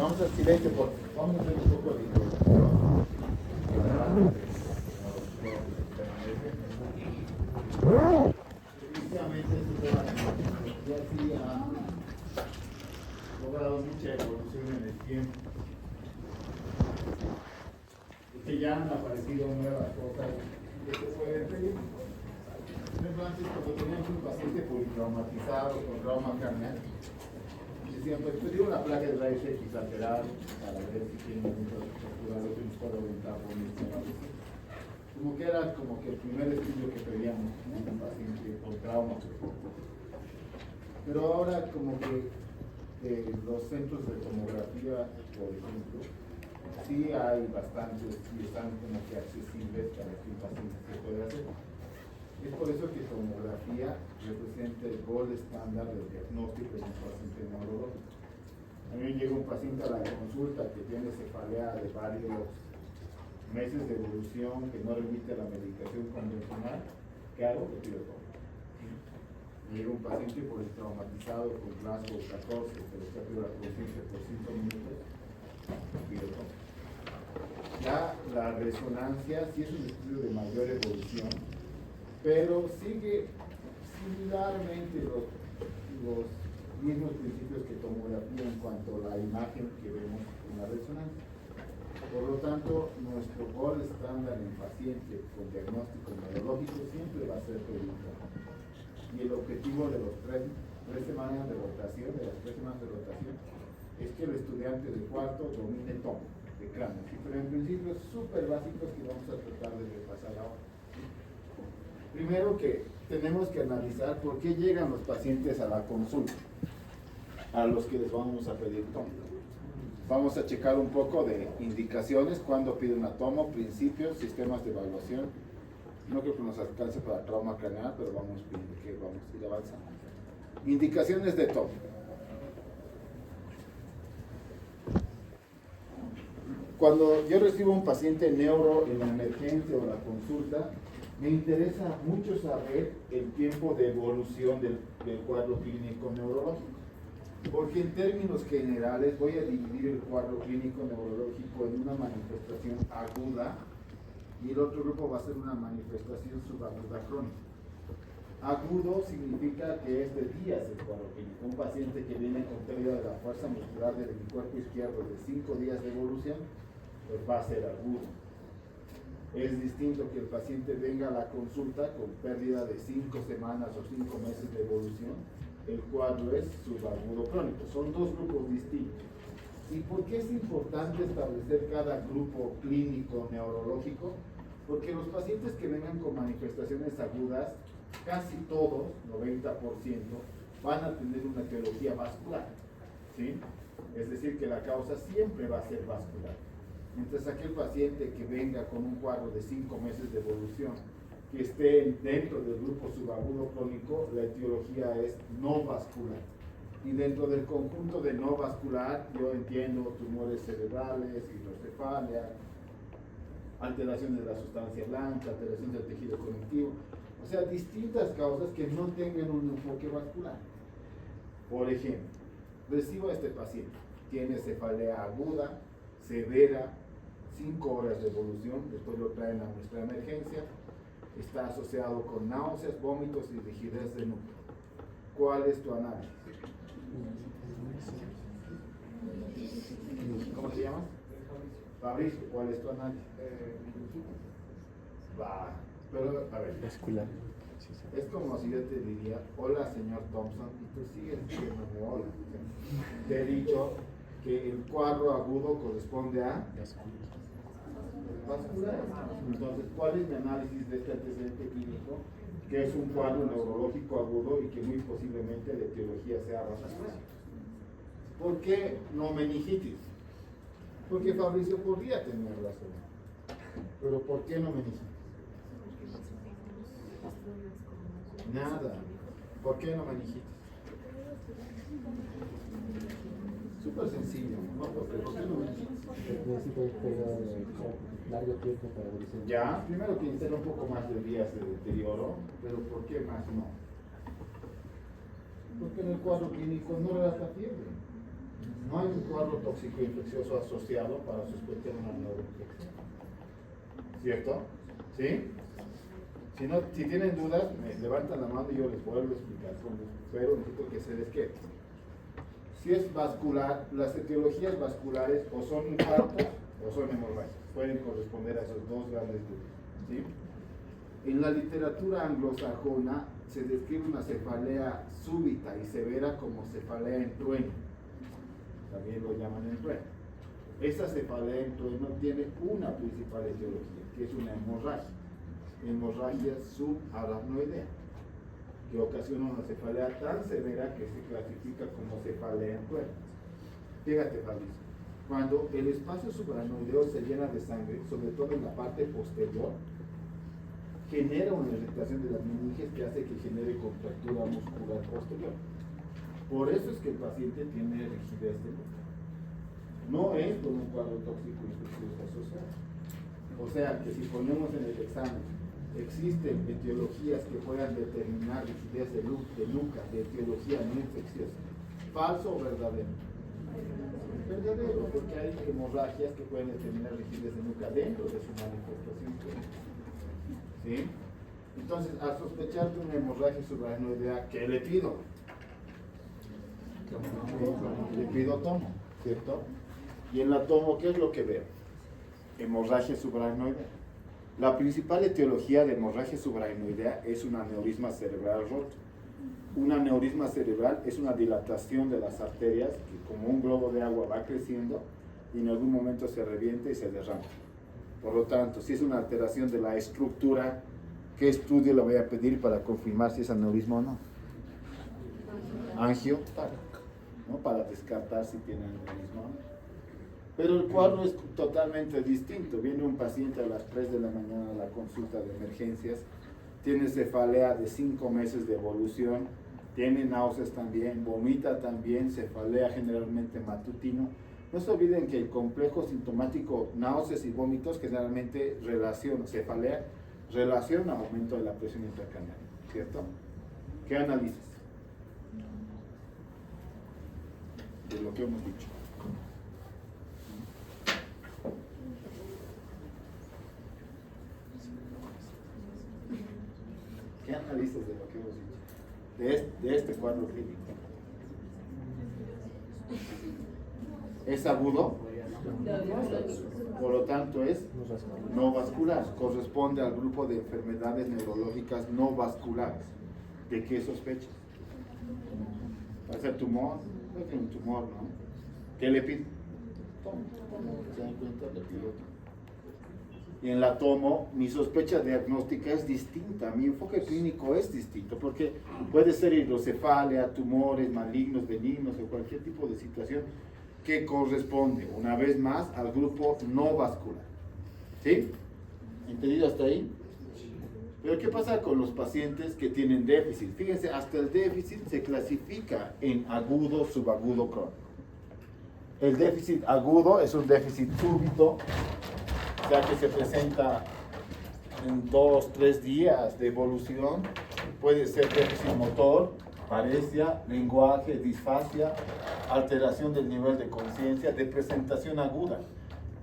Vamos al silencio, vamos a hacer un poco de introducción. Definitivamente este tema de ya sí ha logrado mucha evolución en el tiempo. Y que ya han aparecido nuevas cosas que se pueden pedir. Por ejemplo, antes cuando teníamos un paciente politraumatizado con trauma craneal, decían, pues pedí una placa de rayos X lateral para ver si tiene un estructural que nos puede orientar por mi como que era como que el primer estudio que pedíamos en un paciente con trauma. Pero ahora como que los centros de tomografía, por ejemplo, sí hay bastantes y están como que accesibles para que un paciente se pueda hacer. Es por eso que tomografía representa el gold estándar del diagnóstico de un paciente neurológico. A mí me llega un paciente a la consulta que tiene cefalea de varios meses de evolución, que no remite a la medicación convencional. ¿Qué hago? Le pido tomografía. Me llega un paciente traumatizado con Glasgow 14, pero que ha perdido la conciencia por 5 minutos. Le pido tomografía. Ya la resonancia sí es un estudio de mayor evolución, pero sigue similarmente los mismos principios que tomografía en cuanto a la imagen que vemos en la resonancia. Por lo tanto, nuestro gold estándar en pacientes con diagnóstico neurológico siempre va a ser predictor. Y el objetivo de los tres semanas de rotación, es que el estudiante de cuarto domine tomo de cráneo. Pero en principios súper básicos que vamos a tratar de repasar ahora. Primero que tenemos que analizar por qué llegan los pacientes a la consulta, a los que les vamos a pedir tomo. Vamos a checar un poco de indicaciones, cuándo pide una tomo, principios, sistemas de evaluación. No creo que nos alcance para trauma craneal, pero vamos viendo que vamos a ir avanzando. Indicaciones de tomo. Cuando yo recibo un paciente neuro en la emergencia o la consulta, me interesa mucho saber el tiempo de evolución del cuadro clínico neurológico. Porque en términos generales voy a dividir el cuadro clínico neurológico en una manifestación aguda y el otro grupo va a ser una manifestación subaguda crónica. Agudo significa que es de días el cuadro clínico. Un paciente que viene con pérdida de la fuerza muscular del cuerpo izquierdo de 5 días de evolución, pues va a ser agudo. Es distinto que el paciente venga a la consulta con pérdida de 5 semanas o 5 meses de evolución. El cuadro es subagudo crónico. Son dos grupos distintos. ¿Y por qué es importante establecer cada grupo clínico neurológico? Porque los pacientes que vengan con manifestaciones agudas, casi todos, 90%, van a tener una etiología vascular, ¿sí? Es decir, que la causa siempre va a ser vascular. Mientras aquel paciente que venga con un cuadro de 5 meses de evolución, que esté dentro del grupo subagudo crónico, la etiología es no vascular. Y dentro del conjunto de no vascular, yo entiendo tumores cerebrales, hidrocefalia, alteración de la sustancia blanca, alteración del tejido conectivo, o sea, distintas causas que no tengan un enfoque vascular. Por ejemplo, recibo a este paciente, tiene cefalea aguda, severa, 5 horas de evolución, después lo traen a nuestra emergencia, está asociado con náuseas, vómitos y rigidez de núcleo. ¿Cuál es tu análisis? ¿Cómo te llamas? Fabricio, ¿cuál es tu análisis? Va, pero a ver. Vascular. Es como si yo te diría, hola señor Thompson, y tú sigues diciéndome hola. Te he dicho que el cuadro agudo corresponde a vascular. Entonces, ¿cuál es mi análisis de este antecedente clínico? Que es un cuadro neurológico agudo y que muy posiblemente la etiología sea vascular. ¿Por qué no meningitis? Porque Fabricio podría tener razón. Pero ¿por qué no meningitis? Nada. ¿Por qué no meningitis? Súper sencillo, ¿no? ¿Por qué no meningitis? Necesito un periodo de largo tiempo para evolucionar. Ya, primero que tener un poco más de días de deterioro, pero ¿por qué más no? Porque en el cuadro clínico no relata fiebre. No hay un cuadro tóxico infeccioso asociado para sospechar una neuroinfección. ¿Cierto? ¿Sí? Si tienen dudas, me levantan la mano y yo les vuelvo a explicar. Pero necesito que se desquete. Si es vascular, las etiologías vasculares o son infartos o son hemorragias. Pueden corresponder a esos dos grandes grupos. ¿Sí? En la literatura anglosajona se describe una cefalea súbita y severa como cefalea en trueno. También lo llaman en trueno. Esa cefalea en trueno tiene una principal etiología, que es una hemorragia subaracnoidea, que ocasiona una cefalea tan severa que se clasifica como cefalea en trueno. Fíjate, Fabricio, cuando el espacio subaracnoideo se llena de sangre, sobre todo en la parte posterior, genera una irritación de las meninges que hace que genere contractura muscular posterior. Por eso es que el paciente tiene rigidez de nuca. No es con un cuadro tóxico infeccioso asociado. O sea que si ponemos en el examen, existen etiologías que puedan determinar rigidez de nuca, de etiología no infecciosa. ¿Falso o verdadero? Verdadero, porque hay hemorragias que pueden determinar rigidez de nuca dentro de su manifestación clínica. ¿Sí? Entonces, al sospechar de una hemorragia subaracnoidea, ¿qué le pido? Le pido tomo, ¿cierto? Y en la tomo, ¿qué es lo que veo? Hemorragia subaracnoidea. La principal etiología de hemorragia subaracnoidea es un aneurisma cerebral roto. Un aneurisma cerebral es una dilatación de las arterias que como un globo de agua va creciendo y en algún momento se revienta y se derrama. Por lo tanto, si es una alteración de la estructura, ¿qué estudio le voy a pedir para confirmar si es aneurisma o no? Angiotáraco, ¿no? Para descartar si tiene aneurisma o no. Pero el cuadro es totalmente distinto. Viene un paciente a las 3 de la mañana a la consulta de emergencias, tiene cefalea de 5 meses de evolución, tiene náuseas también, vomita también, cefalea generalmente matutino. No se olviden que el complejo sintomático náuseas y vómitos generalmente cefalea relaciona aumento de la presión intracraneal, ¿cierto? ¿Qué analizas? De lo que hemos dicho. ¿Qué analizas de lo que hemos dicho? De este cuadro clínico. ¿Es agudo? Por lo tanto es no vascular. Corresponde al grupo de enfermedades neurológicas no vasculares. ¿De qué sospechas? ¿Va a ser tumor? No tiene un tumor, ¿no? ¿Qué le pido? Tomo. ¿Se dan cuenta? Le pido tomo. Y en la tomo, mi sospecha diagnóstica es distinta, mi enfoque clínico es distinto, porque puede ser hidrocefalia, tumores malignos, benignos o cualquier tipo de situación que corresponde, una vez más, al grupo no vascular. ¿Sí? ¿Entendido hasta ahí? Pero ¿qué pasa con los pacientes que tienen déficit? Fíjense, hasta el déficit se clasifica en agudo, subagudo, crónico. El déficit agudo es un déficit súbito, o sea que se presenta en 2-3 días de evolución. Puede ser déficit motor, paresia, lenguaje, disfasia, alteración del nivel de conciencia, de presentación aguda.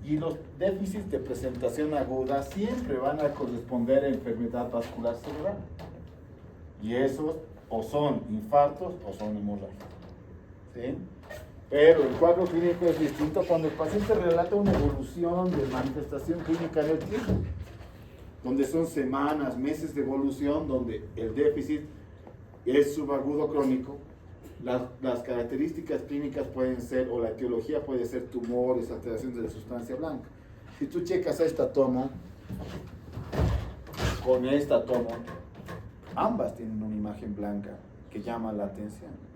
Y los déficits de presentación aguda siempre van a corresponder a enfermedad vascular cerebral. Y esos o son infartos o son hemorragias. ¿Sí? Pero el cuadro clínico es distinto cuando el paciente relata una evolución de manifestación clínica en el tiempo, donde son semanas, meses de evolución, donde el déficit es subagudo crónico. Las características clínicas pueden ser, o la etiología puede ser tumores, alteraciones de la sustancia blanca. Si tú checas esta toma con esta toma, ambas tienen una imagen blanca que llama la atención.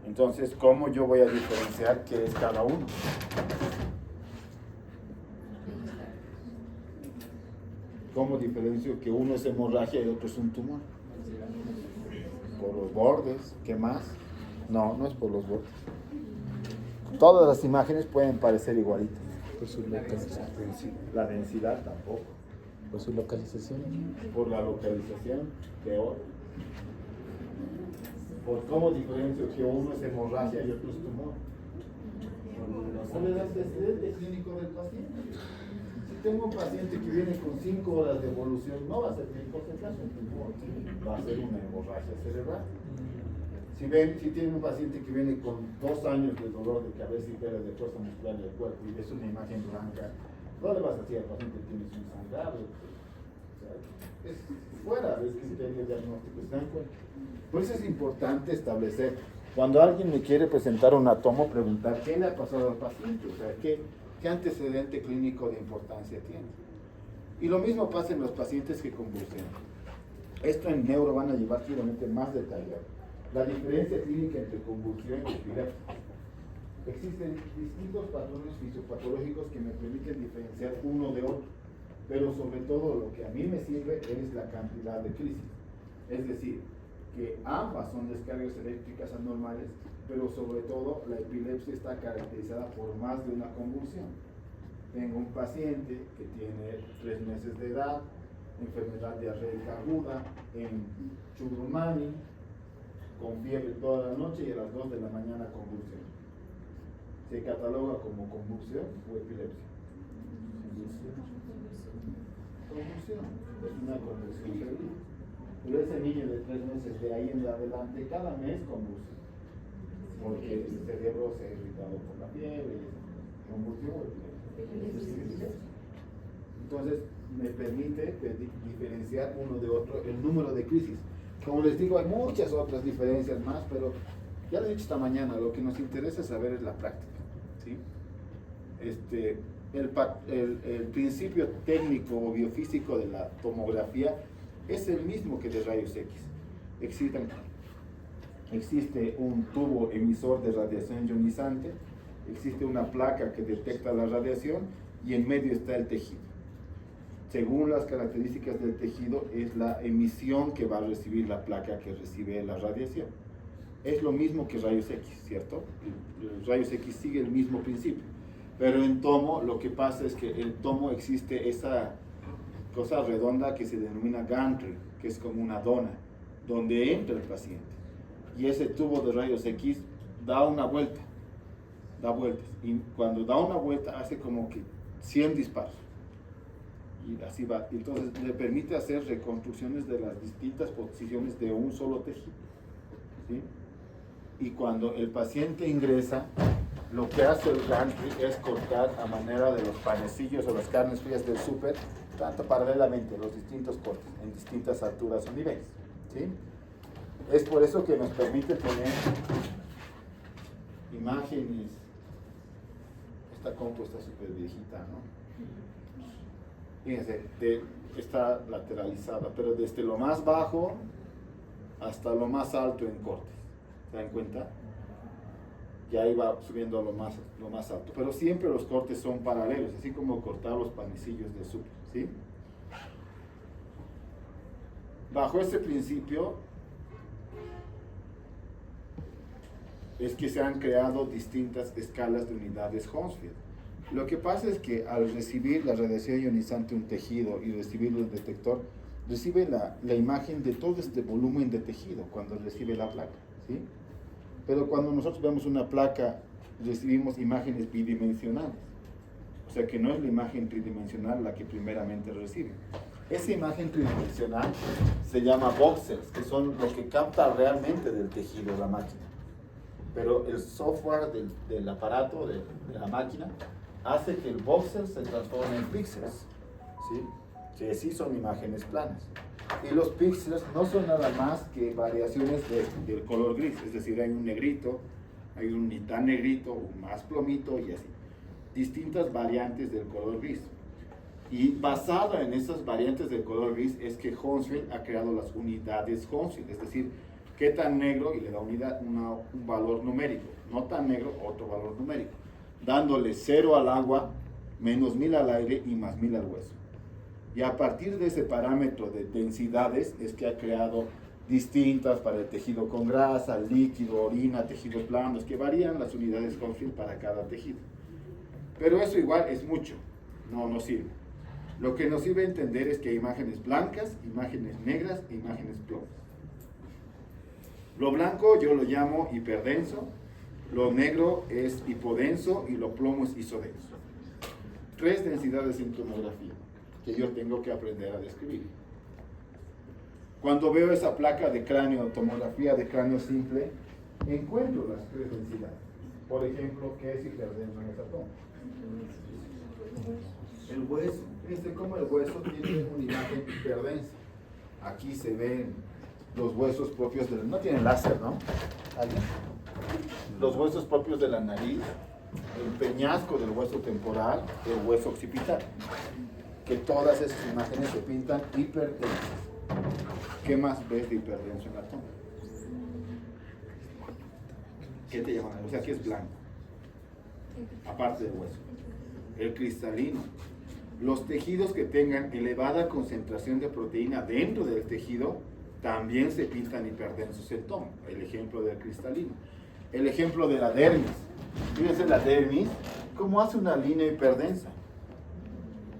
Entonces, ¿cómo yo voy a diferenciar qué es cada uno? ¿Cómo diferencio que uno es hemorragia y otro es un tumor? Por los bordes, ¿qué más? No, no es por los bordes. Todas las imágenes pueden parecer igualitas. Por su localización. La densidad tampoco. Por su localización. Por la localización, peor. Por cómo diferencio que uno es hemorragia y otro es tumor. Con el antecedente clínico del paciente. Si tengo un paciente que viene con 5 horas de evolución, no va a ser clínico caso, va a ser una hemorragia cerebral. Si tiene un paciente que viene con 2 años de dolor de cabeza y pérdida de fuerza muscular del cuerpo y ves una imagen blanca, no le vas a decir al paciente que tienes un sangrado. O sea, es fuera del criterio diagnóstico, ¿se dan cuenta? Por eso es importante establecer, cuando alguien me quiere presentar un tomo, preguntar qué le ha pasado al paciente, o sea, qué antecedente clínico de importancia tiene. Y lo mismo pasa en los pacientes que convulsionan. Esto en neuro van a llevar seguramente más detallado. La diferencia clínica entre convulsión y epilepsia. Existen distintos patrones fisiopatológicos que me permiten diferenciar uno de otro, pero sobre todo lo que a mí me sirve es la cantidad de crisis. Es decir, que ambas son descargas eléctricas anormales, pero sobre todo la epilepsia está caracterizada por más de una convulsión. Tengo un paciente que tiene 3 meses de edad, enfermedad diarreica aguda, en Churumani, con fiebre toda la noche y a las 2 de la mañana convulsión. ¿Se cataloga como convulsión o epilepsia? Convulsión, es una convulsión febril. Pero ese niño de 3 meses de ahí en adelante, cada mes convulsión, porque el cerebro se ha irritado por la fiebre, convulsión o epilepsia. Entonces, me permite diferenciar uno de otro el número de crisis. Como les digo, hay muchas otras diferencias más, pero ya lo he dicho esta mañana, lo que nos interesa saber es la práctica, ¿sí? El principio técnico o biofísico de la tomografía es el mismo que de rayos X. Existe un tubo emisor de radiación ionizante, existe una placa que detecta la radiación y en medio está el tejido. Según las características del tejido, es la emisión que va a recibir la placa que recibe la radiación. Es lo mismo que rayos X, ¿cierto? Los rayos X sigue el mismo principio. Pero en tomo, lo que pasa es que en tomo existe esa cosa redonda que se denomina gantry, que es como una dona, donde entra el paciente. Y ese tubo de rayos X da una vuelta, da vueltas. Y cuando da una vuelta hace como que 100 disparos. Y así va. Entonces le permite hacer reconstrucciones de las distintas posiciones de un solo tejido, ¿sí? Y cuando el paciente ingresa, lo que hace el gantry es cortar a manera de los panecillos o las carnes frías del súper, tanto paralelamente los distintos cortes en distintas alturas o niveles, ¿sí? Es por eso que nos permite tener imágenes. Esta compu está súper viejita, ¿no? Fíjense, está lateralizada, pero desde lo más bajo hasta lo más alto en cortes. ¿Se dan cuenta? Y ahí va subiendo a lo más alto. Pero siempre los cortes son paralelos, así como cortar los panecillos de súper, ¿sí? Bajo ese principio es que se han creado distintas escalas de unidades Hounsfield. Lo que pasa es que al recibir la radiación ionizante un tejido y recibirlo el detector, recibe la imagen de todo este volumen de tejido cuando recibe la placa, ¿sí? Pero cuando nosotros vemos una placa, recibimos imágenes bidimensionales. O sea que no es la imagen tridimensional la que primeramente recibe. Esa imagen tridimensional se llama voxels, que son lo que capta realmente del tejido la máquina. Pero el software del aparato, de la máquina, hace que el voxel se transforme en píxeles, ¿sí? Que sí son imágenes planas. Y los píxeles no son nada más que variaciones del color gris, es decir, hay un negrito, hay un ni tan negrito, un más plomito y así. Distintas variantes del color gris. Y basado en esas variantes del color gris es que Hounsfield ha creado las unidades Hounsfield, es decir, qué tan negro y le da un valor numérico, no tan negro, otro valor numérico, dándole 0 al agua, menos 1000 al aire y más 1000 al hueso. Y a partir de ese parámetro de densidades es que ha creado distintas para el tejido con grasa, líquido, orina, tejidos blandos, que varían las unidades Hounsfield para cada tejido. Pero eso igual es mucho, no sirve. Lo que nos sirve entender es que hay imágenes blancas, imágenes negras e imágenes plomas. Lo blanco yo lo llamo hiperdenso Lo negro es hipodenso y lo plomo es isodenso. 3 densidades en tomografía que yo tengo que aprender a describir. Cuando veo esa placa de cráneo, tomografía de cráneo simple, encuentro las 3 densidades. Por ejemplo, ¿qué es hiperdenso en esa toma? El hueso. Fíjense cómo el hueso tiene una imagen hiperdensa. Aquí se ven los huesos propios del... No tienen láser, ¿no? ¿Alguien? Los huesos propios de la nariz, el peñasco del hueso temporal, el hueso occipital. Que todas esas imágenes se pintan hiperdensas. ¿Qué más ves de hiperdenso en la toma? ¿Qué te llaman? O sea, ¿qué es blanco? Aparte del hueso. El cristalino. Los tejidos que tengan elevada concentración de proteína dentro del tejido también se pintan hiperdensos en tono. El ejemplo del cristalino. El ejemplo de la dermis. Fíjense la dermis, ¿cómo hace una línea hiperdensa?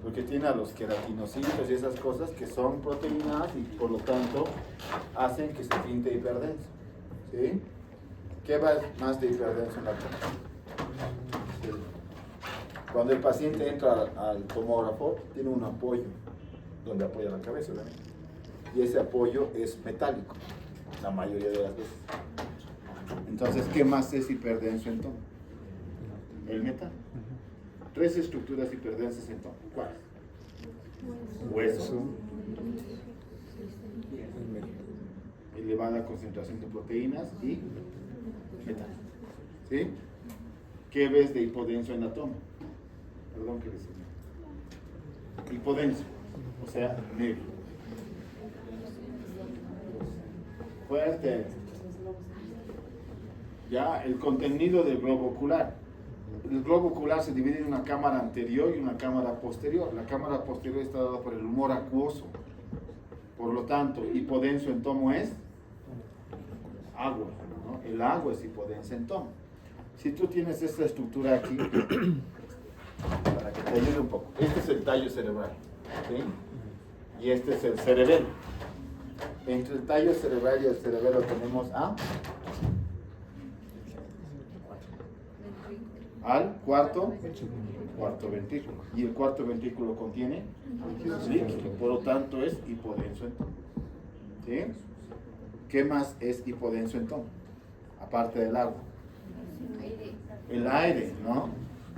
Porque tiene a los queratinocitos y esas cosas que son proteínas y por lo tanto hacen que se pinte hiperdenso. ¿Sí? ¿Qué va más de hiperdenso en la toma? Sí. Cuando el paciente entra al tomógrafo, tiene un apoyo donde apoya la cabeza, ¿verdad? Y ese apoyo es metálico, la mayoría de las veces. Entonces, ¿qué más es hiperdenso en tono? El metal. 3 estructuras hiperdensas en tono. ¿Cuáles? Hueso. Elevada concentración de proteínas y metal. ¿Sí? ¿Qué ves de hipodenso en la toma? Perdón que les diga. Hipodenso, o sea, negro. Fuerte. Ya, el contenido del globo ocular. El globo ocular se divide en una cámara anterior y una cámara posterior. La cámara posterior está dada por el humor acuoso. Por lo tanto, hipodenso en tomo es agua, ¿no? El agua es hipodensa en tomo. Si tú tienes esta estructura aquí, para que te ayude un poco, este es el tallo cerebral, ¿sí? Y este es el cerebelo. Entre el tallo cerebral y el cerebelo tenemos al cuarto ventrículo. Y el cuarto ventrículo contiene líquido, por lo tanto es hipodenso en tono. ¿Sí? ¿Qué más es hipodenso en tono? Aparte del agua. El aire, ¿no?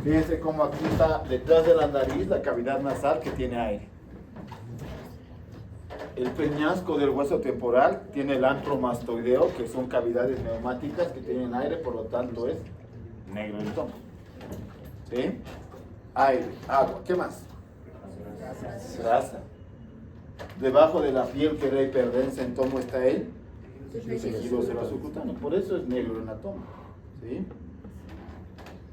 Fíjense cómo aquí está detrás de la nariz la cavidad nasal que tiene aire. El peñasco del hueso temporal tiene el antromastoideo, que son cavidades neumáticas que tienen aire, por lo tanto es negro en tono. ¿Sí? Aire, agua, ¿qué más? Grasa. Debajo de la piel que era hiperdensa en tono está el tejido sebasubcutáneo, por eso es negro en la toma. ¿Sí?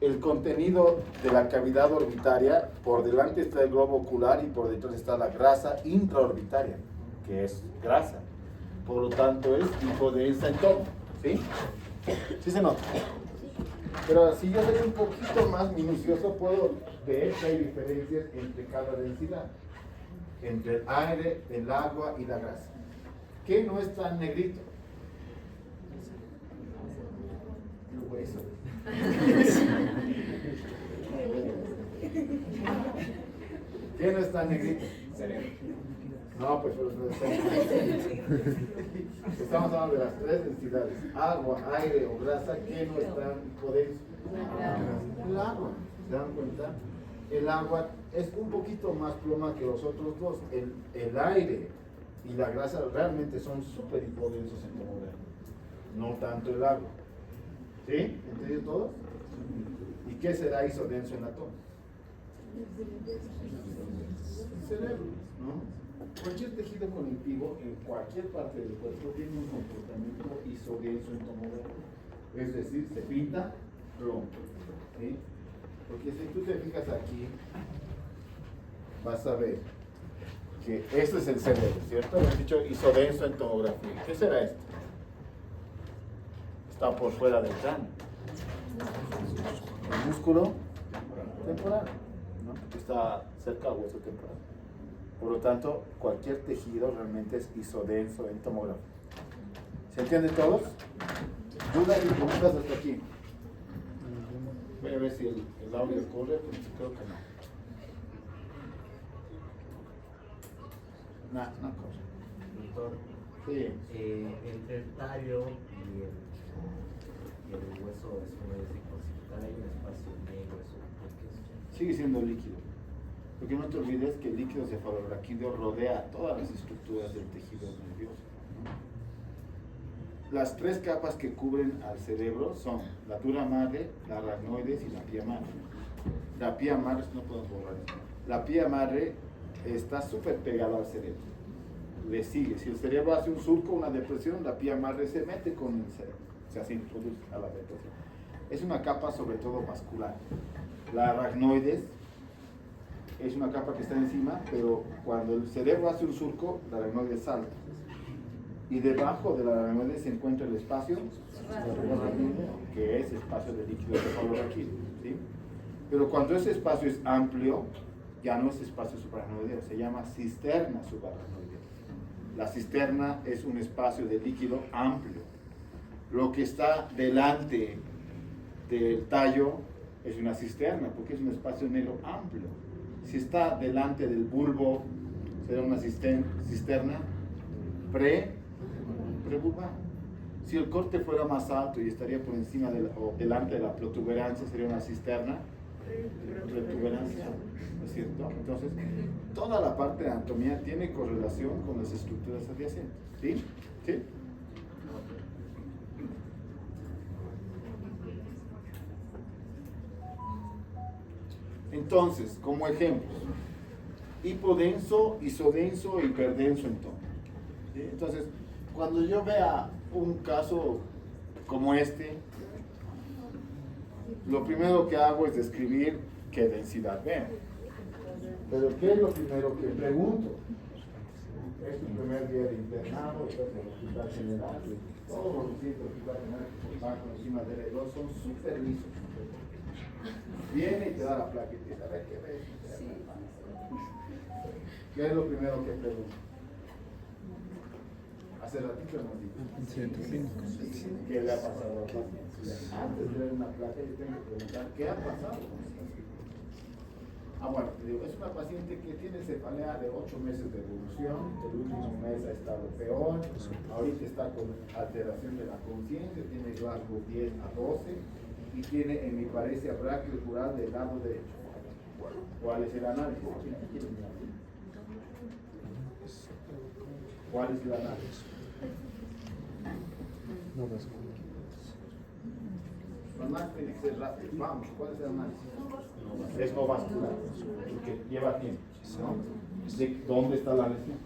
El contenido de la cavidad orbitaria, por delante está el globo ocular y por detrás está la grasa intraorbitaria, que es grasa. Por lo tanto es hipodensa en tono. ¿Sí? ¿Sí se nota? Pero si yo soy un poquito más minucioso, puedo ver que hay diferencias entre cada densidad. Entre el aire, el agua y la grasa. ¿Qué no es tan negrito? El hueso. ¿Qué no es tan negrito? No, pues estamos hablando de las 3 densidades: agua, aire o grasa. ¿Qué no están hipodensos? El agua. ¿Se dan cuenta? El agua es un poquito más ploma que los otros dos. El aire y la grasa realmente son súper hipodensos en tomografía, no tanto el agua. ¿Sí? ¿Entendido todos? ¿Y qué será isodenso en la toma? El cerebro, ¿no? Cualquier tejido conectivo en cualquier parte del cuerpo tiene un comportamiento isodenso en tomografía. Es decir, se pinta plomo. ¿Sí? Porque si tú te fijas aquí, vas a ver que este es el cerebro, ¿cierto? Hemos dicho isodenso en tomografía. ¿Qué será esto? Está por fuera del cráneo. El músculo temporal, ¿no? Que está cerca del hueso temporal. Por lo tanto, cualquier tejido realmente es isodenso en tomografía. ¿Se entiende todos? ¿Dudas y preguntas hasta aquí? Voy a ver si el audio corre, pero creo que no. No corre. Doctor, Sí. entre el tallo y el hueso occipital hay un espacio negro, ¿eso por qué es? Sigue siendo líquido. Porque no te olvides que el líquido cefalorraquídeo rodea todas las estructuras del tejido nervioso, ¿no? Las tres capas que cubren al cerebro son la dura madre, la aracnoides y la pía madre. La pía madre, no puedo borrar esto. La pía madre está súper pegada al cerebro. Le sigue. Si el cerebro hace un surco, una depresión, la pía madre se mete con el cerebro. O sea, se introduce a la depresión. Es una capa sobre todo vascular. La aracnoides es una capa que está encima, pero cuando el cerebro hace un surco, la aracnoides salta. Y debajo de la aracnoides se encuentra el espacio que es espacio de líquido cefalorraquídeo, ¿sí? Pero cuando ese espacio es amplio, ya no es espacio subaracnoideo, se llama cisterna subaracnoidea. La cisterna es un espacio de líquido amplio. Lo que está delante del tallo es una cisterna, porque es un espacio negro amplio. Si está delante del bulbo, será una cisterna prebulbar. Si el corte fuera más alto y estaría por encima o delante de la protuberancia, sería una cisterna protuberancia, ¿no es cierto? Entonces, toda la parte de anatomía tiene correlación con las estructuras adyacentes, ¿sí? ¿Sí? Entonces, como ejemplos, hipodenso, isodenso, hiperdenso en tono. ¿Sí? Entonces, cuando yo vea un caso como este, lo primero que hago es describir qué densidad veo. Pero ¿qué es lo primero que pregunto? Es tu primer día de internado, estás en el hospital general, todos los pacientes del hospital general que van con encima del E2 son súper lisos. Viene y te da la placa y te dice, a ver, ¿qué ves? ¿Qué es lo primero que pregunto? Hace ratito hemos dicho. ¿Qué le ha pasado al paciente? Antes de ver una placa, yo tengo que preguntar, ¿qué ha pasado con esta paciente? Bueno, te digo, es una paciente que tiene cefalea de 8 meses de evolución, el último mes ha estado peor, ahorita está con alteración de la conciencia, tiene Glasgow 10 a 12 y tiene hemiparesia braquiocural del lado derecho. ¿Cuál es el análisis? ¿Cuál es el análisis? No vascular. Normal tiene que ser rápido. Vamos, ¿cuál es el análisis? Es no vascular, porque lleva tiempo, ¿no? ¿De dónde está la lesión?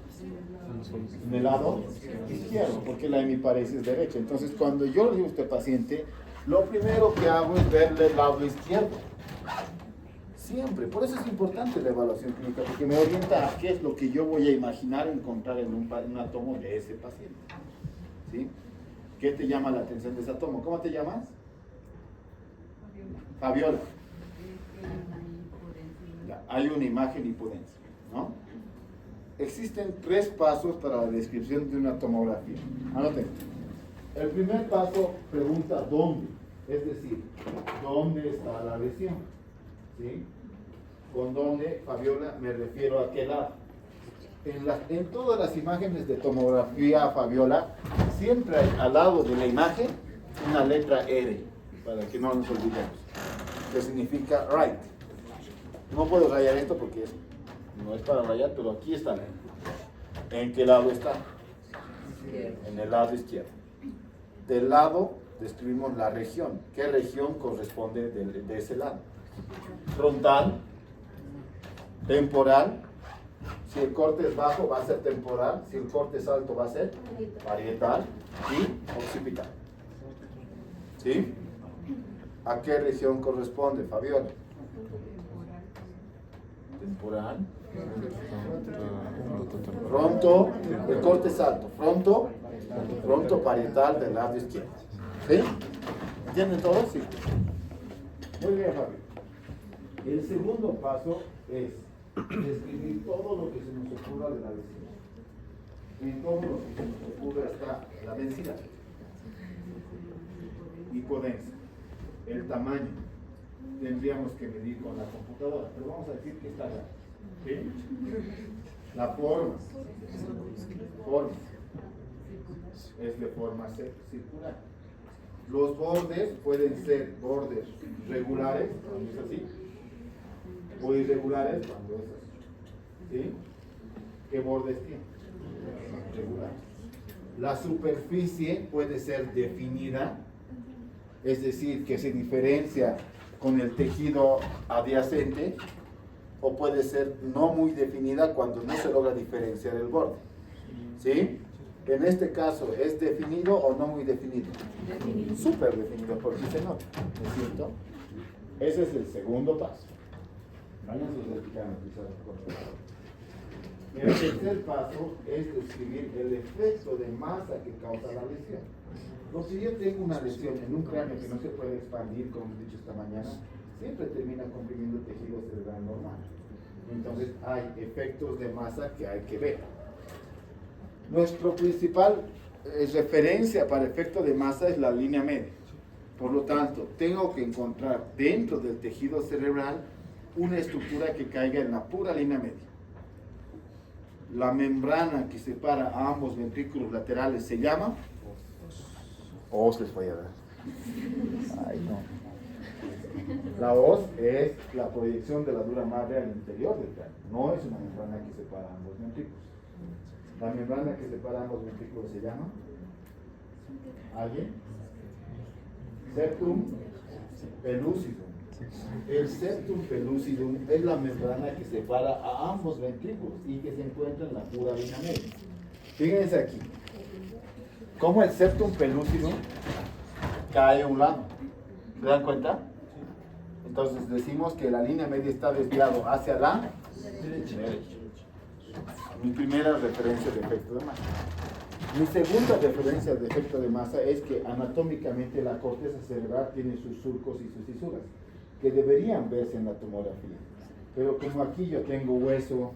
En el lado izquierdo, porque la hemiparesia es derecha. Entonces, cuando yo le digo a este paciente, lo primero que hago es verle el lado izquierdo. Siempre. Por eso es importante la evaluación clínica, porque me orienta a qué es lo que yo voy a imaginar encontrar en un tomo de ese paciente. ¿Sí? ¿Qué te llama la atención de ese tomo? ¿Cómo te llamas? Fabiola. Ya, hay una imagen hipodensa, ¿no? Existen 3 pasos para la descripción de una tomografía. Anoten. El primer paso pregunta dónde, es decir, ¿dónde está la lesión? ¿Sí? Con dónde, Fabiola, me refiero a qué lado. En todas las imágenes de tomografía, Fabiola, siempre hay al lado de la imagen una letra R, para que no nos olvidemos, que significa right. No puedo rayar esto porque no es para rayar, pero aquí está. ¿En qué lado está? En el lado izquierdo. Del lado describimos la región. ¿Qué región corresponde de ese lado? Frontal, temporal. Si el corte es bajo va a ser temporal, si el corte es alto va a ser parietal y occipital. ¿Sí? ¿A qué región corresponde, Fabiola? Temporal. Fronto, el corte es alto. Fronto parietal del lado izquierdo. ¿Sí? ¿Entienden todos? Sí. Muy bien, Fabio. El segundo paso es describir todo lo que se nos ocurra de la densidad. En todo lo que se nos ocurra está la densidad, hipodensa, el tamaño, tendríamos que medir con la computadora, pero vamos a decir que está acá. ¿Sí? La forma es de forma circular. Los bordes pueden ser bordes regulares, cuando es así, o irregulares, cuando es así. ¿Sí? ¿Qué bordes tiene? Regular. La superficie puede ser definida, es decir, que se diferencia con el tejido adyacente, o puede ser no muy definida cuando no se logra diferenciar el borde. ¿Sí? En este caso, ¿es definido o no muy definido? Definido. Súper definido, porque se nota, ¿no es cierto? Ese es el segundo paso. El tercer paso es describir el efecto de masa que causa la lesión. Porque si yo tengo una lesión en un cráneo que no se puede expandir, como hemos dicho esta mañana, siempre termina comprimiendo el tejido cerebral normal. Entonces hay efectos de masa que hay que ver. Nuestro principal referencia para efecto de masa es la línea media. Por lo tanto, tengo que encontrar dentro del tejido cerebral una estructura que caiga en la pura línea media. La membrana que separa a ambos ventrículos laterales se llama os. Les voy a dar. Ay, no. La os es la proyección de la dura madre al interior del cráneo. No es una membrana que separa ambos ventrículos. La membrana que separa ambos ventrículos se llama ¿alguien? Septum pellucidum. El septum pellucidum es la membrana que separa a ambos ventrículos y que se encuentra en la pura línea media. Fíjense aquí, cómo el septum pellucidum cae a un lado. ¿Se dan cuenta? Entonces decimos que la línea media está desviado hacia la derecha. Mi primera referencia de efecto de masa. Mi segunda referencia de efecto de masa es que anatómicamente la corteza cerebral tiene sus surcos y sus fisuras, que deberían verse en la tomografía. Pero como aquí yo tengo hueso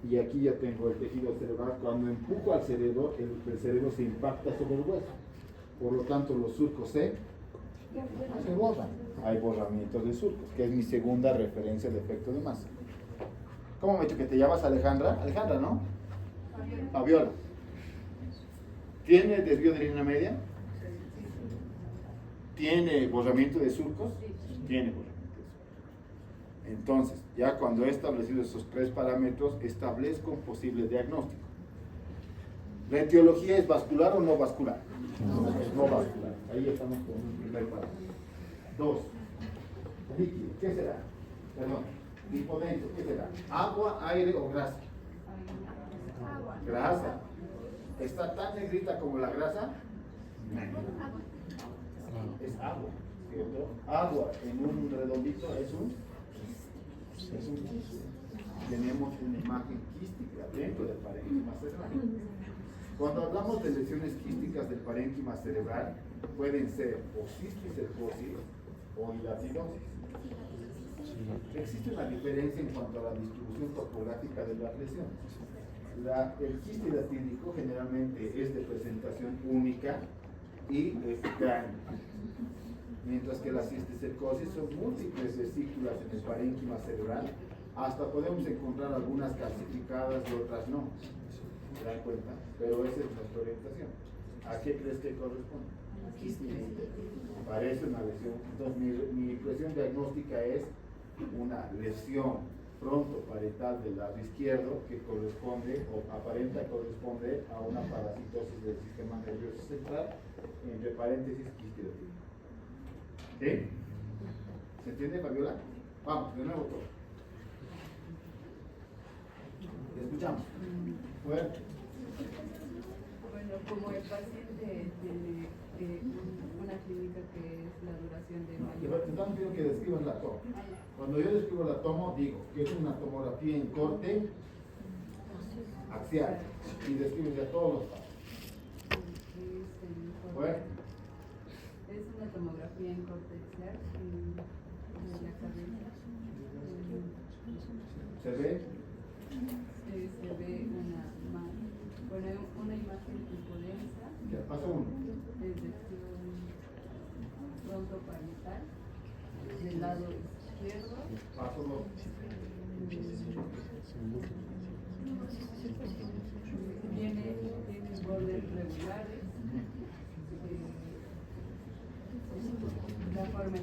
y aquí yo tengo el tejido cerebral, cuando empujo al cerebro, el cerebro se impacta sobre el hueso. Por lo tanto, los surcos se borran. Hay borramientos de surcos, que es mi segunda referencia de efecto de masa. ¿Cómo me he dicho que te llamas Alejandra? Alejandra, ¿no? Fabiola. ¿Tiene desvío de línea media? ¿Tiene borramiento de surcos? Tiene borramiento de surcos. Entonces, ya cuando he establecido esos tres parámetros, establezco un posible diagnóstico. ¿La etiología es vascular o no vascular? No vascular. Ahí estamos con un primer parámetro. 2. Líquido. ¿Qué será? Perdón. Lipodenso. ¿Qué será? ¿Agua, aire o grasa? Grasa. ¿Está tan negrita como la grasa? Es agua, ¿cierto? Agua en un redondito es un quiste. Tenemos una imagen quística dentro del parénquima cerebral. Cuando hablamos de lesiones quísticas del parénquima cerebral, pueden ser o cisticercosis o hilartidosis. Existe una diferencia en cuanto a la distribución topográfica de las lesiones. El quiste hilartídico generalmente es de presentación única y es grande, mientras que las cisticercosis son múltiples vesículas en el parénquima cerebral. Hasta podemos encontrar algunas calcificadas y otras no. ¿Se dan cuenta? Pero esa es nuestra orientación. ¿A qué crees que corresponde? Parece una lesión. Entonces mi impresión diagnóstica es una lesión frontoparietal del lado izquierdo que corresponde o aparenta corresponder a una parasitosis del sistema nervioso central, entre paréntesis quiste. ¿Sí? ¿Se entiende, Fabiola? Vamos, de nuevo todo. Escuchamos. Fuerte. Bueno, como el paciente tiene una clínica que es la duración de mayor. Te estamos pidiendo que describas la toma. Cuando yo describo la toma, digo que es una tomografía en corte axial y describes ya todos los pasos. Fuerte. Es una tomografía en corte axial en la cabeza. ¿Se ve? Se ve una imagen hipodensa. Ya, paso uno. Es lesión frontoparietal. del lado izquierdo. Paso 2. Tiene bordes regulares. La forma es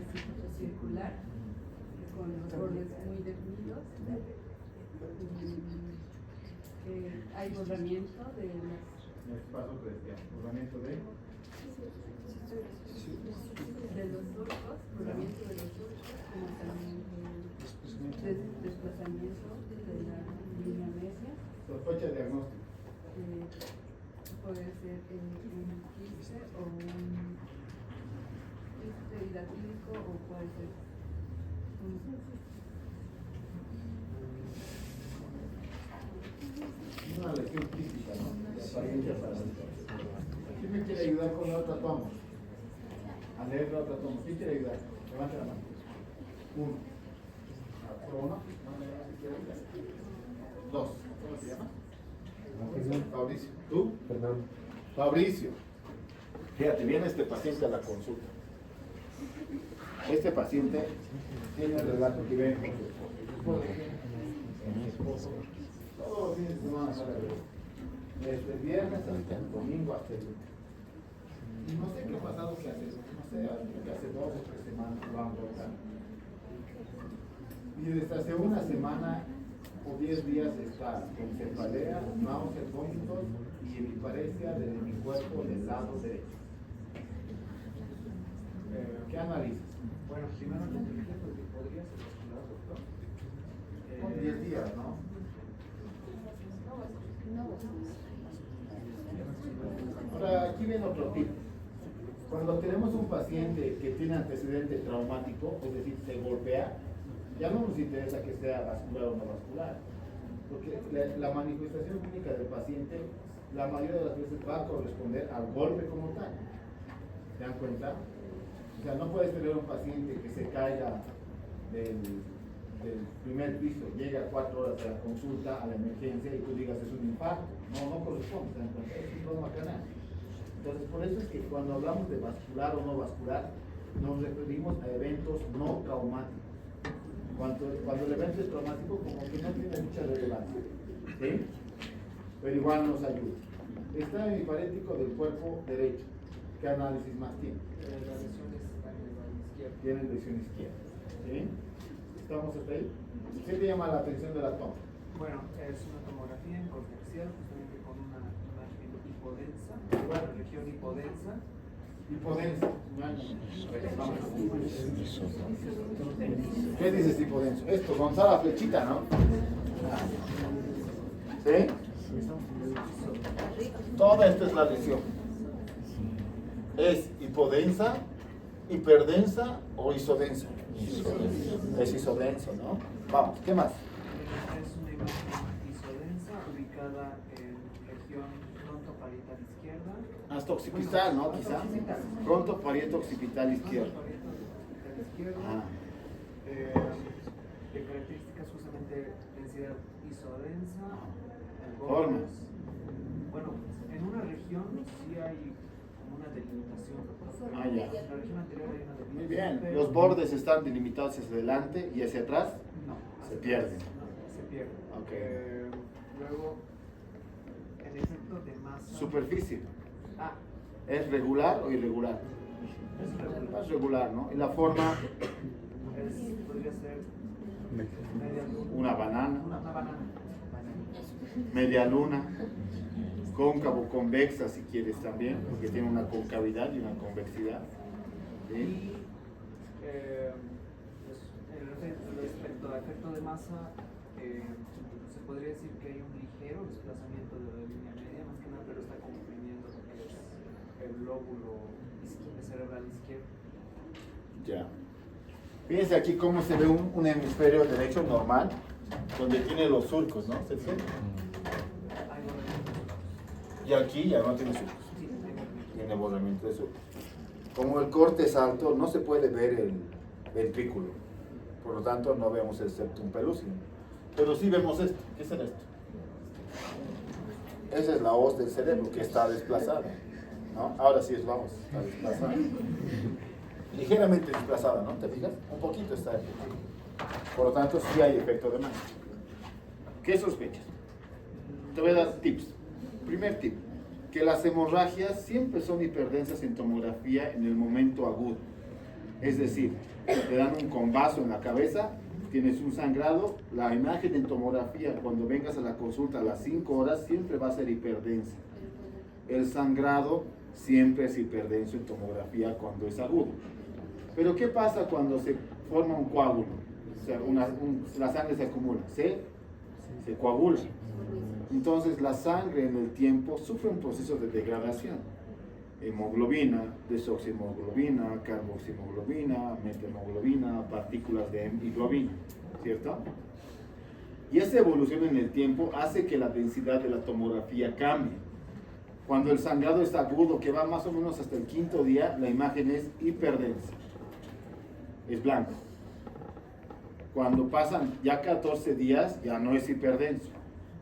circular, con los bordes muy definidos. Hay borramiento de las... Paso 3, ya. Borramiento de los surcos, borramiento de los surcos, como también desplazamiento de la línea media. sospecha diagnóstico. Puede ser un quiste o un quiste hidratrílico o puede ser una lesión física, ¿no? De apariencia paralizante. ¿Quién me quiere ayudar con la otra toma? A leer la otra toma. ¿Quién quiere ayudar? Levante la mano. Uno. Uno. Dos. ¿Cómo se llama? Fabricio. ¿Tú? Perdón. Fabricio. Fíjate, viene este paciente a la consulta. Este paciente tiene el relato que ven con su esposo. Todos los fines de semana sale a ver. Desde el viernes hasta el domingo hasta el lunes. Y no sé qué ha pasado que hace, no sé, que hace 2 o 3 semanas lo han votado. Y desde hace una semana o 10 días está con cefalea, náuseas, vómitos y hemiparesia del hemicuerpo del lado derecho. ¿Qué analizas? Bueno, primero lo que dije, porque podría ser vascular, doctor. Con 10 días, ¿no? Ahora, aquí viene otro tip. Cuando tenemos un paciente que tiene antecedente traumático, es decir, se golpea, ya no nos interesa que sea vascular o no vascular, porque la manifestación clínica del paciente, la mayoría de las veces va a corresponder al golpe como tal. ¿Se dan cuenta? O sea, no puedes tener un paciente que se caiga del primer piso, llega a 4 horas a la consulta, a la emergencia, y tú digas es un infarto. No corresponde, ¿se dan cuenta? Es un trauma craneal. Entonces, por eso es que cuando hablamos de vascular o no vascular, nos referimos a eventos no traumáticos. Cuando el evento es traumático, como que no tiene mucha relevancia, ¿sí? Pero igual nos ayuda. Está en el hemiparético del cuerpo derecho. ¿Qué análisis más tiene? La lesión está en el lado izquierdo. Tiene lesión izquierda, ¿sí? ¿Estamos hasta ahí? ¿Qué te llama la atención de la toma? Bueno, es una tomografía incortexial, justamente con una imagen hipodensa, bueno, región hipodensa. Hipodenso. ¿Qué dices hipodenso? Esto, Gonzalo Flechita, ¿no? ¿Sí? Toda esta es la lesión. ¿Es hipodensa, hiperdensa o isodensa? Es isodenso, ¿no? Vamos, ¿qué más? Es una imagen isodensa ubicada en región frontoparietal izquierda. Hasta occipital, ¿no? Quizá. Pronto parieto occipital izquierdo. Frontoparietal izquierda. Ah. De características justamente densidad isodensa. Formas. Bueno, en una región sí hay como una delimitación. Ah, ya. En la región anterior hay una delimitación. Muy bien. pero- Los bordes están delimitados hacia adelante y hacia atrás. No, Se pierden. No, se pierden. Ok. Luego, el efecto de masa. Superficie. Ah, ¿Es regular o irregular? es regular. Es regular, ¿no? Y la forma, Podría ser media luna. una banana, Una banana. media luna, cóncavo, convexa si quieres también, porque tiene una concavidad y una convexidad. ¿Sí? Y respecto al efecto de masa, se podría decir que hay un ligero desplazamiento de la línea media, más que nada, pero está comprimiendo lo que es el lóbulo cerebral izquierdo. Ya. Fíjense aquí cómo se ve un hemisferio derecho normal, donde tiene los surcos, ¿no? ¿Se entiende? Hay borramiento. Y aquí ya no tiene surcos. Sí, hay borramiento. Tiene borramiento de surcos. Como el corte es alto, no se puede ver el ventrículo. Por lo tanto, no vemos el septum pellucid. Pero sí vemos esto. ¿Qué será esto? Esa es la hoz del cerebro que está desplazada, ¿no? Ahora sí es la hoz, está desplazada. ligeramente desplazada, ¿no? ¿Te fijas? Un poquito está aquí. Por lo tanto, sí hay efecto de masa. ¿Qué sospechas? Te voy a dar tips. Primer tip, que las hemorragias siempre son hiperdensas en tomografía en el momento agudo. Es decir, te dan un combazo en la cabeza, tienes un sangrado, la imagen en tomografía cuando vengas a la consulta a las 5 horas siempre va a ser hiperdensa. El sangrado siempre es hiperdenso en tomografía cuando es agudo. Pero ¿qué pasa cuando se forma un coágulo? O sea, la sangre se acumula, se coagula. Entonces la sangre en el tiempo sufre un proceso de degradación. Hemoglobina, desoxihemoglobina, carboxihemoglobina, metahemoglobina, partículas de hemoglobina, ¿cierto? Y esa evolución en el tiempo hace que la densidad de la tomografía cambie. Cuando el sangrado es agudo, que va más o menos hasta el 5.º día, la imagen es hiperdensa, es blanco. Cuando pasan ya 14 días, ya no es hiperdenso,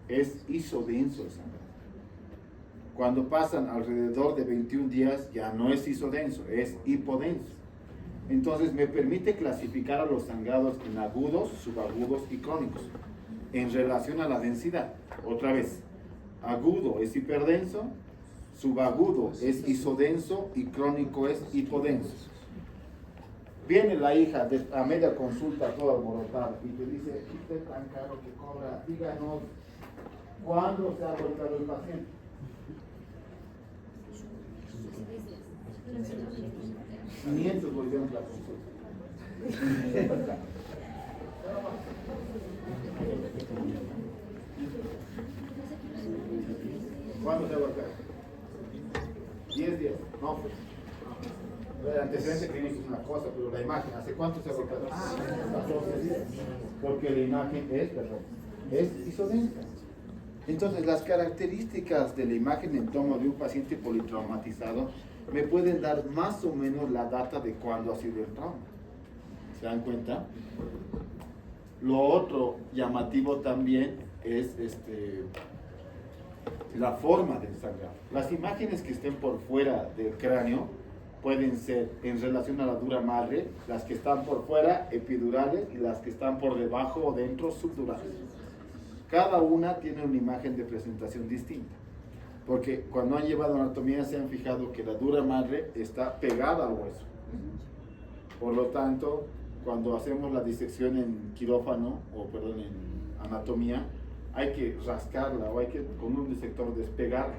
es isodenso el sangrado. Cuando pasan alrededor de 21 días, ya no es isodenso, es hipodenso. Entonces me permite clasificar a los sangrados en agudos, subagudos y crónicos, en relación a la densidad. Otra vez, agudo es hiperdenso, subagudo es isodenso y crónico es hipodenso. Viene la hija a media consulta toda alborotada y te dice, usted es tan caro que cobra, díganos, ¿cuándo se ha volcado el paciente? $500 volvieron la consulta. ¿Cuándo se ha volcado? 10 días. No, pues. El antecedente clínico es una cosa, pero la imagen, ¿hace cuánto se ha volcado? 14 días. Porque la imagen es isodensa. Entonces, las características de la imagen en tomo de un paciente politraumatizado me pueden dar más o menos la data de cuándo ha sido el trauma. ¿Se dan cuenta? Lo otro llamativo también es la forma del sangrado. Las imágenes que estén por fuera del cráneo pueden ser en relación a la dura madre, las que están por fuera epidurales y las que están por debajo o dentro subdurales. Cada una tiene una imagen de presentación distinta, porque cuando han llevado anatomía se han fijado que la dura madre está pegada al hueso. Por lo tanto, cuando hacemos la disección en quirófano, en anatomía, hay que rascarla o hay que con un disector despegarla.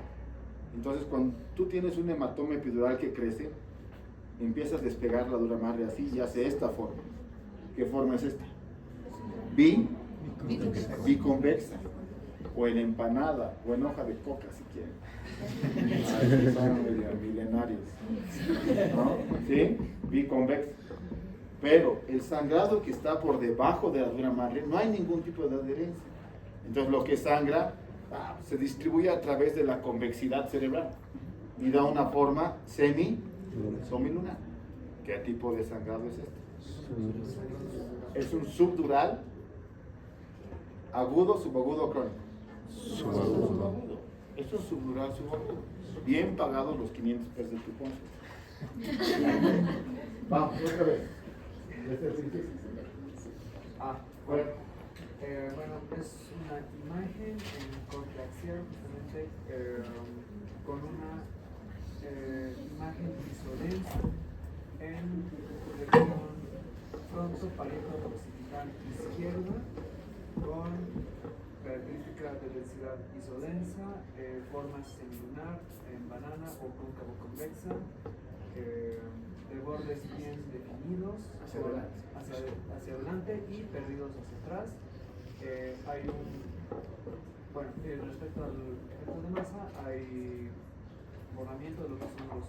Entonces, cuando tú tienes un hematoma epidural que crece, empiezas a despegar la dura madre así y hace esta forma. ¿Qué forma es esta? Biconvexa, o en empanada, o en hoja de coca si quieren. Son milenarios, ¿no? ¿Sí? Biconvexa. Pero el sangrado que está por debajo de la dura madre, no hay ningún tipo de adherencia. Entonces lo que sangra se distribuye a través de la convexidad cerebral y da una forma semilunar. ¿Qué tipo de sangrado es este? Es un subdural, agudo, subagudo, crónico. Subagudo. Es un subdural, subagudo. Bien pagados los 500 pesos de tu consulta. Vamos, otra vez. Bueno, es una imagen en contracción justamente con una imagen isodensa en región frontoparieto-occipital izquierda con características de densidad isodensa, forma semilunar en banana o cóncavo convexa, de bordes bien definidos hacia adelante y perdidos hacia atrás. Hay respecto al efecto de masa, hay borramiento de lo que son los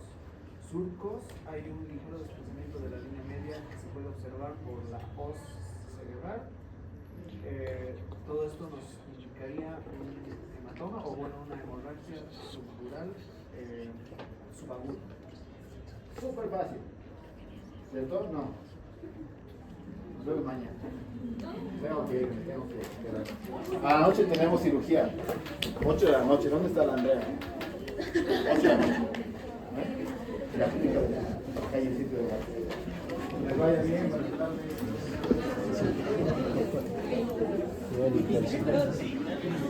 surcos, hay un ligero desplazamiento de la línea media que se puede observar por la hoz cerebral. Todo esto nos indicaría un hematoma o una hemorragia subdural subaguda. Súper fácil. ¿Cierto? No. Nos vemos mañana. Tengo que esperar. A la noche tenemos cirugía. 8 de la noche. ¿Dónde está la Andrea? 8 de la noche. La clínica de la callecita de la les vaya bien, buenas tardes. Igual y tal.